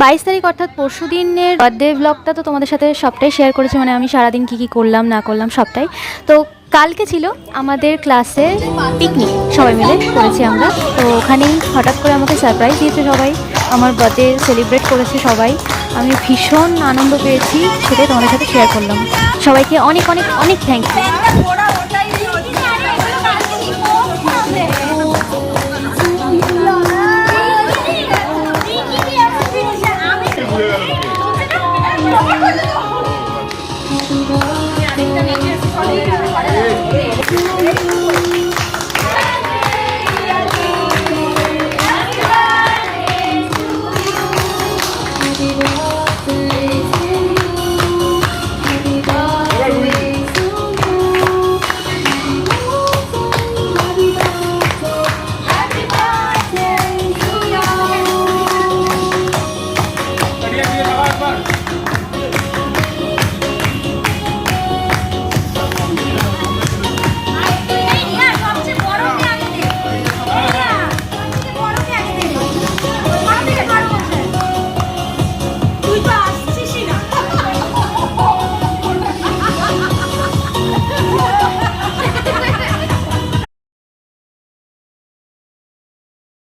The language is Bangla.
22 তারিখ অর্থাৎ পরশু দিনের বার্থডে ব্লগটা তো তোমাদের সাথে সবটাই শেয়ার করেছি, মানে আমি সারাদিন কী কী করলাম না করলাম সবটাই। তো কালকে ছিল আমাদের ক্লাসে পিকনিক, সবাই মিলে করেছি আমরা। তো ওখানেই হঠাৎ করে আমাকে সারপ্রাইজ দিয়েছে সবাই, আমার বার্থডে সেলিব্রেট করেছে সবাই। আমি ভীষণ আনন্দ পেয়েছি, সেটাই তোমাদের সাথে শেয়ার করলাম। সবাইকে অনেক অনেক অনেক থ্যাংক ইউ।